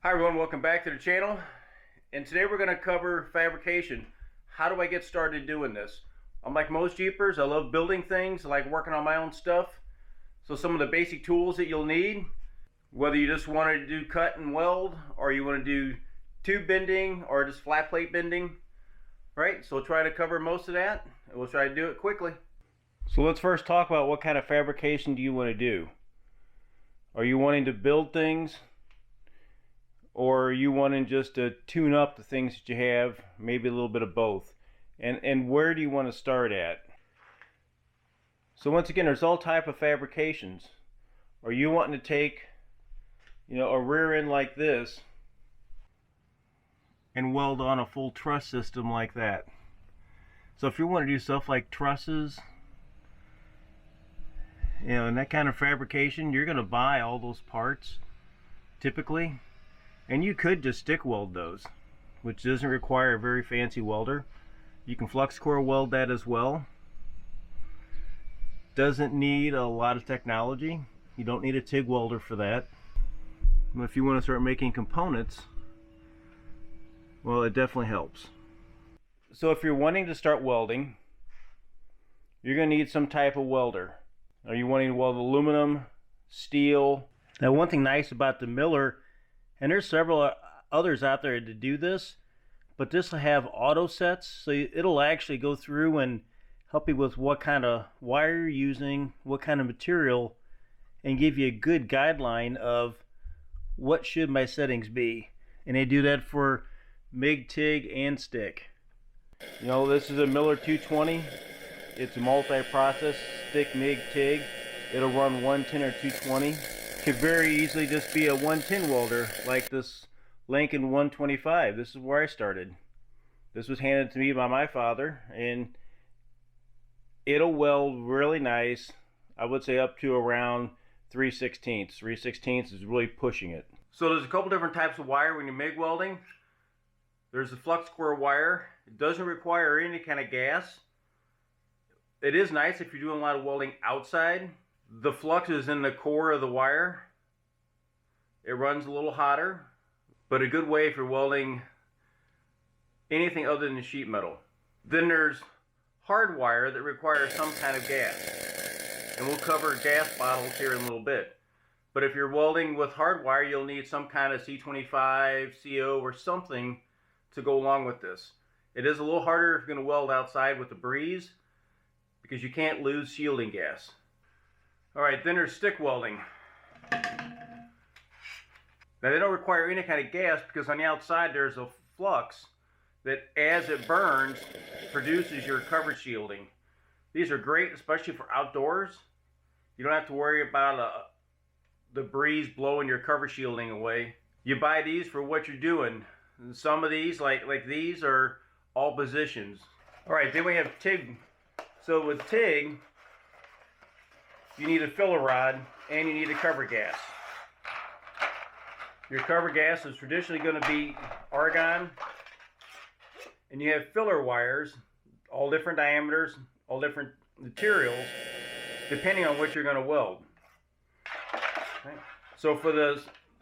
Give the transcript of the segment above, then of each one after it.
Hi everyone, welcome back to the channel. And today we're going to cover fabrication. How do I get started doing this? I'm like most Jeepers, I love building things, I like working on my own stuff. So some of the basic tools that you'll need, whether you just want to do cut and weld, or you want to do tube bending, or just flat plate bending, right? So we'll try to cover most of that, and we'll try to do it quickly. So let's first talk about what kind of fabrication do you want to do. Are you wanting to build things? Or are you wanting just to tune up the things that you have, maybe a little bit of both? And where do you want to start at? So once again, there's all type of fabrications. Are you wanting to take, a rear end like this and weld on a full truss system like that? So if you want to do stuff like trusses, and that kind of fabrication, you're going to buy all those parts typically. And you could just stick weld those, which doesn't require a very fancy welder. You can flux core weld that as well. Doesn't need a lot of technology. You don't need a TIG welder for that. But if you want to start making components, well, it definitely helps. So if you're wanting to start welding, you're going to need some type of welder. Are you wanting to weld aluminum, steel? Now, one thing nice about the Miller, and there's several others out there to do this, but this will have auto sets, so it'll actually go through and help you with what kind of wire you're using, what kind of material, and give you a good guideline of what should my settings be. And they do that for MIG, TIG, and stick. This is a Miller 220. It's a multi-process stick, MIG, TIG. It'll run 110 or 220. Could very easily just be a 110 welder like this Lincoln 125. This is where I started. This was handed to me by my father, and it'll weld really nice. I would say up to around 3/16. 3/16 is really pushing it. So there's a couple different types of wire when you're MIG welding. There's the flux core wire. It doesn't require any kind of gas. It is nice if you're doing a lot of welding outside. The flux is in the core of the wire. It runs a little hotter, but a good way if you're welding anything other than sheet metal. Then there's hard wire that requires some kind of gas. And we'll cover gas bottles here in a little bit. But if you're welding with hard wire, you'll need some kind of C25, CO, or something to go along with this. It is a little harder if you're going to weld outside with the breeze, because you can't lose shielding gas. Alright, then there's stick welding. Now they don't require any kind of gas because on the outside there's a flux that as it burns produces your cover shielding. These are great especially for outdoors. You don't have to worry about the breeze blowing your cover shielding away. You buy these for what you're doing. And some of these, like these, are all positions. Alright, then we have TIG. So with TIG, you need a filler rod and you need a cover gas. Your cover gas is traditionally going to be argon, and you have filler wires, all different diameters, all different materials, depending on what you're going to weld. Okay. So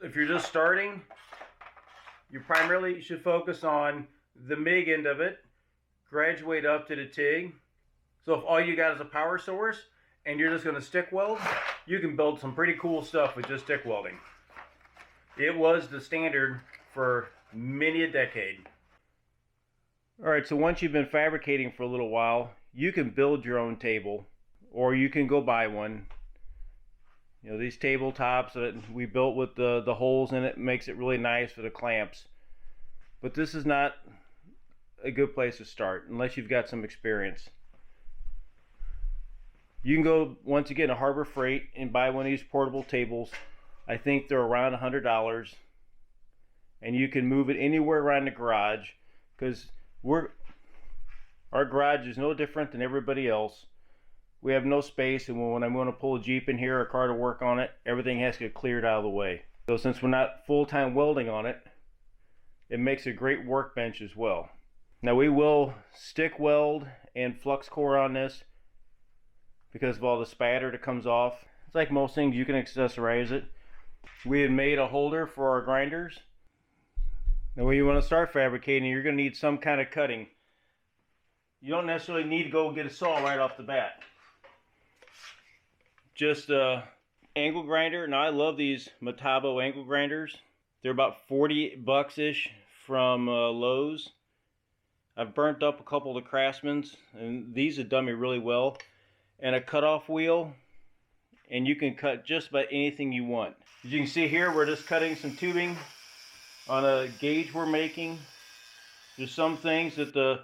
if you're just starting, you primarily should focus on the MIG end of it, graduate up to the TIG. So if all you got is a power source, and you're just going to stick weld, you can build some pretty cool stuff with just stick welding. It was the standard for many a decade. Alright, so once you've been fabricating for a little while, you can build your own table, or you can go buy one. These tabletops that we built with the holes in it makes it really nice for the clamps. But this is not a good place to start unless you've got some experience. You can go, once again, to Harbor Freight and buy one of these portable tables. I think they're around $100. And you can move it anywhere around the garage, because our garage is no different than everybody else. We have no space, and when I'm going to pull a Jeep in here or a car to work on it, everything has to get cleared out of the way. So since we're not full-time welding on it, it makes a great workbench as well. Now we will stick weld and flux core on this, because of all the spatter that comes off. It's like most things, you can accessorize it. We had made a holder for our grinders. Now when you want to start fabricating, you're going to need some kind of cutting. You don't necessarily need to go get a saw right off the bat. Just a angle grinder. Now I love these Movo angle grinders. They're about 40 bucks-ish from Lowe's. I've burnt up a couple of the Craftsman's, and these have done me really well. And a cutoff wheel, and you can cut just about anything you want. As you can see here, we're just cutting some tubing on a gauge we're making. There's some things that the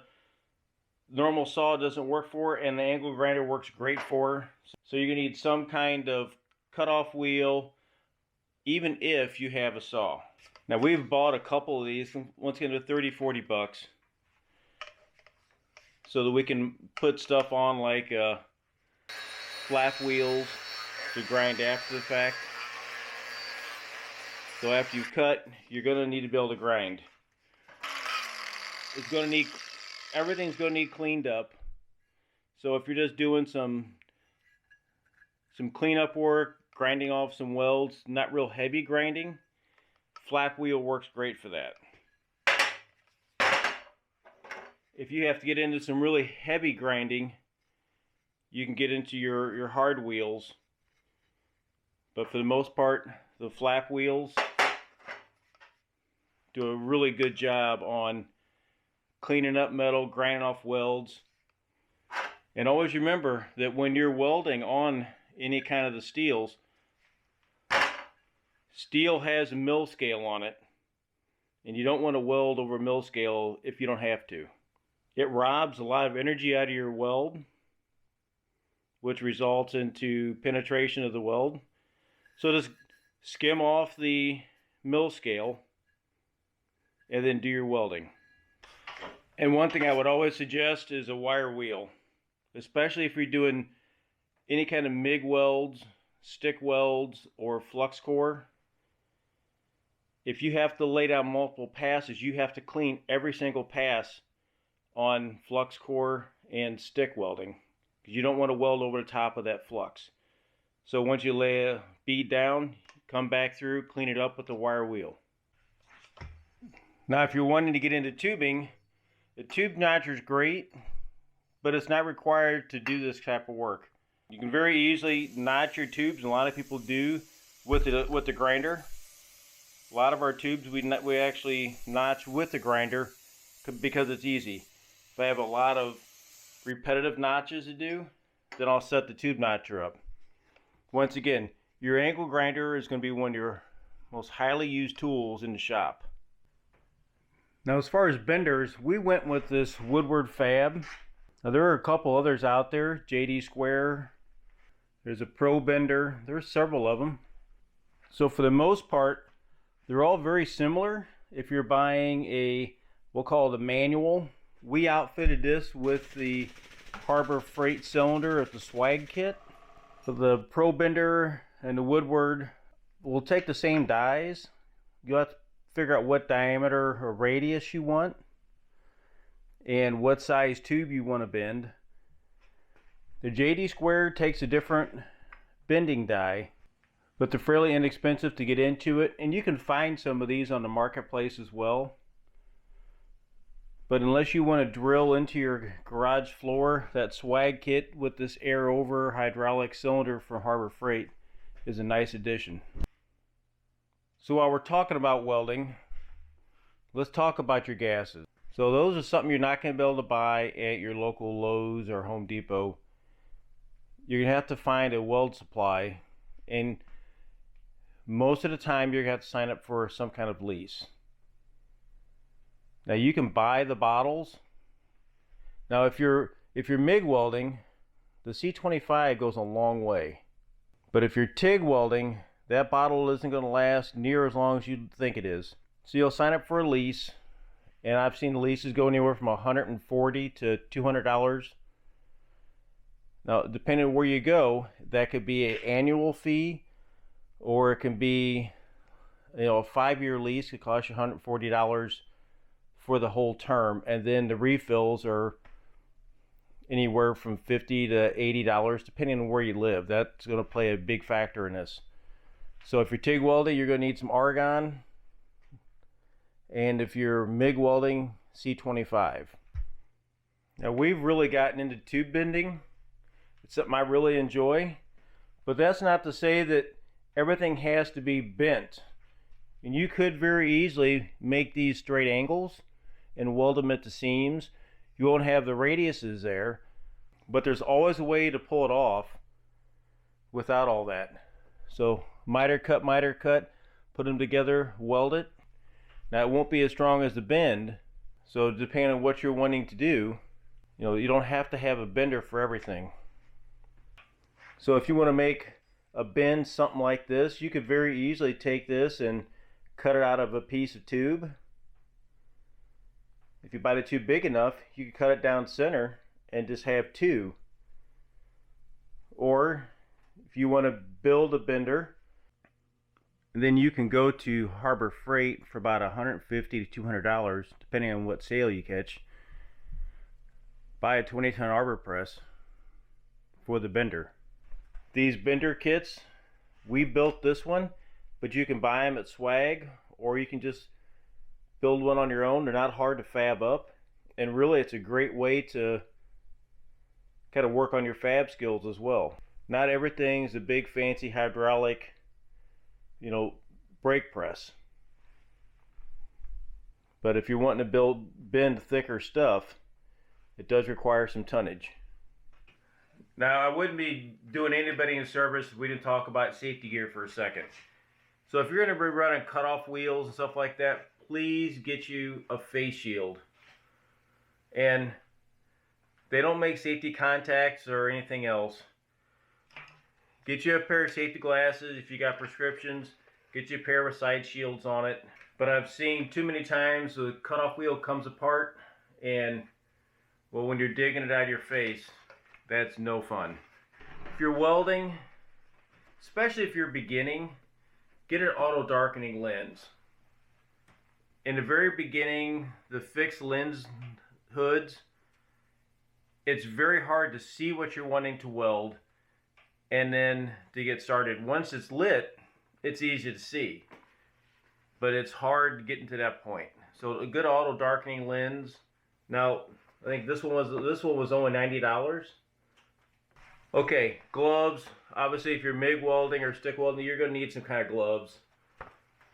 normal saw doesn't work for, and the angle grinder works great for. So you're gonna need some kind of cutoff wheel, even if you have a saw. Now we've bought a couple of these, once again they're 30-40 bucks, so that we can put stuff on like flap wheels to grind after the fact. So after you cut, you're going to need to be able to grind. It's going to need, everything's going to need cleaned up. So if you're just doing some cleanup work, grinding off some welds, not real heavy grinding, flap wheel works great for that. If you have to get into some really heavy grinding, you can get into your hard wheels. But for the most part, the flap wheels do a really good job on cleaning up metal, grinding off welds. And always remember that when you're welding on any kind of the steels, steel has a mill scale on it, and you don't want to weld over mill scale if you don't have to. It robs a lot of energy out of your weld, which results into penetration of the weld. So just skim off the mill scale and then do your welding. And one thing I would always suggest is a wire wheel, especially if you're doing any kind of MIG welds, stick welds, or flux core. If you have to lay down multiple passes, you have to clean every single pass on flux core and stick welding, because you don't want to weld over the top of that flux. So once you lay a bead down, come back through, clean it up with the wire wheel. Now if you're wanting to get into tubing, the tube notcher is great, but it's not required to do this type of work. You can very easily notch your tubes, and a lot of people do with the grinder. A lot of our tubes we actually notch with the grinder because it's easy. If I have a lot of repetitive notches to do, then I'll set the tube notcher up. Once again, your angle grinder is going to be one of your most highly used tools in the shop. Now as far as benders, we went with this Woodward Fab. Now there are a couple others out there, JD Square, there's a Pro Bender, there's several of them. So for the most part, they're all very similar. If you're buying a, we'll call it a manual, we outfitted this with the Harbor Freight cylinder at the swag kit. So the Pro Bender and the Woodward will take the same dies. You'll have to figure out what diameter or radius you want and what size tube you want to bend. The JD Square takes a different bending die, but they're fairly inexpensive to get into it, and you can find some of these on the marketplace as well. But unless you want to drill into your garage floor, that swag kit with this air over hydraulic cylinder from Harbor Freight is a nice addition. So while we're talking about welding, let's talk about your gases. So those are something you're not going to be able to buy at your local Lowe's or Home Depot. You're going to have to find a weld supply, and most of the time you're going to have to sign up for some kind of lease. Now you can buy the bottles. Now if you're MIG welding, the C25 goes a long way. But if you're TIG welding, that bottle isn't going to last near as long as you think it is. So you'll sign up for a lease, and I've seen the leases go anywhere from $140 to $200. Now depending on where you go, that could be an annual fee, or it can be, a 5-year lease. It costs you $140 for the whole term, and then the refills are anywhere from $50 to $80 depending on where you live. That's going to play a big factor in this. So if you're TIG welding, you're going to need some argon, and if you're MIG welding, C25. Now we've really gotten into tube bending. It's something I really enjoy, but that's not to say that everything has to be bent. And you could very easily make these straight angles and weld them at the seams. You won't have the radiuses there, but there's always a way to pull it off without all that. So miter cut, put them together, weld it. Now it won't be as strong as the bend, so depending on what you're wanting to do, you know, you don't have to have a bender for everything. So if you want to make a bend something like this, you could very easily take this and cut it out of a piece of tube. If you buy the tube big enough, you can cut it down center and just have two. Or if you want to build a bender, then you can go to Harbor Freight for about $150 to $200, depending on what sale you catch. Buy a 20-ton Arbor Press for the bender. These bender kits, we built this one, but you can buy them at Swag, or you can just build one on your own. They're not hard to fab up, and really it's a great way to kind of work on your fab skills as well. Not everything's a big fancy hydraulic, you know, brake press. But if you're wanting to bend thicker stuff, it does require some tonnage. Now, I wouldn't be doing anybody in service if we didn't talk about safety gear for a second. So if you're going to be running cutoff wheels and stuff like that, please get you a face shield. And they don't make safety contacts or anything else. Get you a pair of safety glasses if you got prescriptions. Get you a pair with side shields on it. But I've seen too many times the cutoff wheel comes apart, and well, when you're digging it out of your face, that's no fun. If you're welding, especially if you're beginning, get an auto darkening lens. In the very beginning, the fixed lens hoods, it's very hard to see what you're wanting to weld and then to get started. Once it's lit, it's easy to see, but it's hard to get into that point. So a good auto darkening lens. Now, I think this one was only $90. Okay, gloves. Obviously, if you're MIG welding or stick welding, you're going to need some kind of gloves.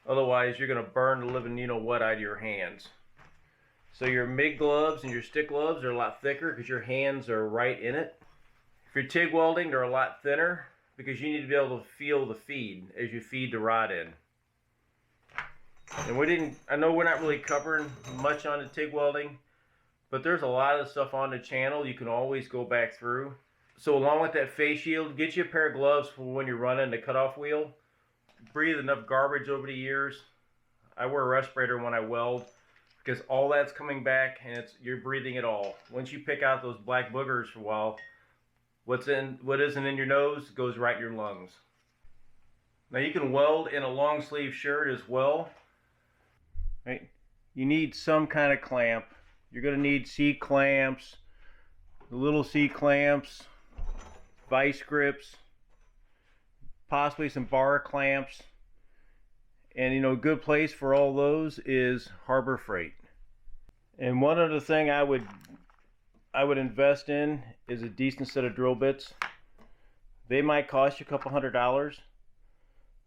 Otherwise, you're going to burn the living you know what out of your hands. So your MIG gloves and your stick gloves are a lot thicker because your hands are right in it. If you're TIG welding, they're a lot thinner because you need to be able to feel the feed as you feed the rod in. And I know we're not really covering much on the TIG welding, but there's a lot of stuff on the channel you can always go back through. So along with that face shield, get you a pair of gloves for when you're running the cutoff wheel. Breathe enough garbage over the years. I wear a respirator when I weld because all that's coming back and you're breathing it all. Once you pick out those black boogers for a while, what isn't in your nose goes right in your lungs. Now you can weld in a long sleeve shirt as well. Right? You need some kind of clamp. You're going to need C-clamps, the little C-clamps, vice grips, possibly some bar clamps. And you know, a good place for all those is Harbor Freight. And one other thing I would invest in is a decent set of drill bits. They might cost you a couple $100,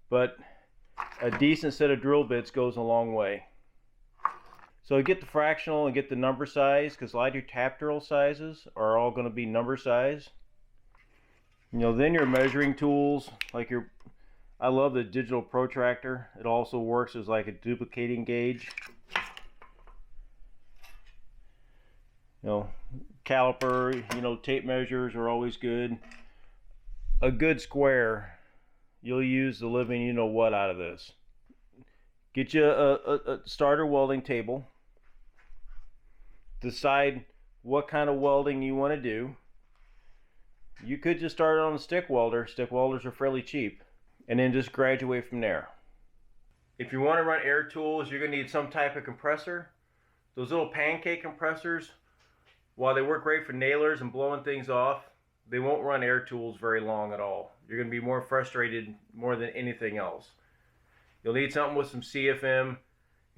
but a decent set of drill bits goes a long way. So get the fractional and get the number size, because a lot of your tap drill sizes are all going to be number size. You know, then your measuring tools, like I love the digital protractor. It also works as like a duplicating gauge. You know, caliper, you know, tape measures are always good. A good square, you'll use the living you know what out of this. Get you a starter welding table. Decide what kind of welding you want to do. You could just start on a stick welder. Stick welders are fairly cheap. And then just graduate from there. If you want to run air tools, you're going to need some type of compressor. Those little pancake compressors, while they work great for nailers and blowing things off, they won't run air tools very long at all. You're going to be more frustrated more than anything else. You'll need something with some CFM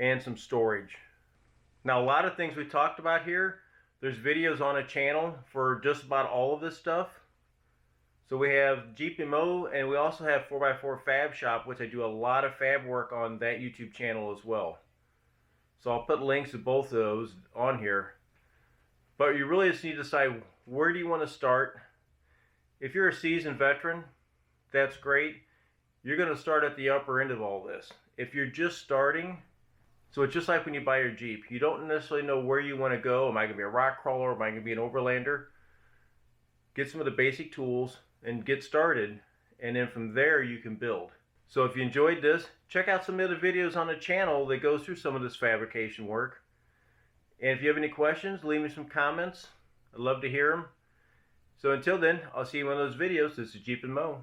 and some storage. Now, a lot of things we talked about here, there's videos on a channel for just about all of this stuff. So we have Jeepingmo, and we also have 4x4 Fab Shop, which I do a lot of fab work on that YouTube channel as well. So I'll put links to both of those on here. But you really just need to decide, where do you want to start? If you're a seasoned veteran, that's great. You're going to start at the upper end of all this. If you're just starting, so it's just like when you buy your Jeep. You don't necessarily know where you want to go. Am I going to be a rock crawler? Am I going to be an overlander? Get some of the basic tools and get started. And then from there you can build. So if you enjoyed this, check out some of the videos on the channel that goes through some of this fabrication work. And if you have any questions, leave me some comments. I'd love to hear them. So until then, I'll see you in one of those videos. This is Jeepingmo.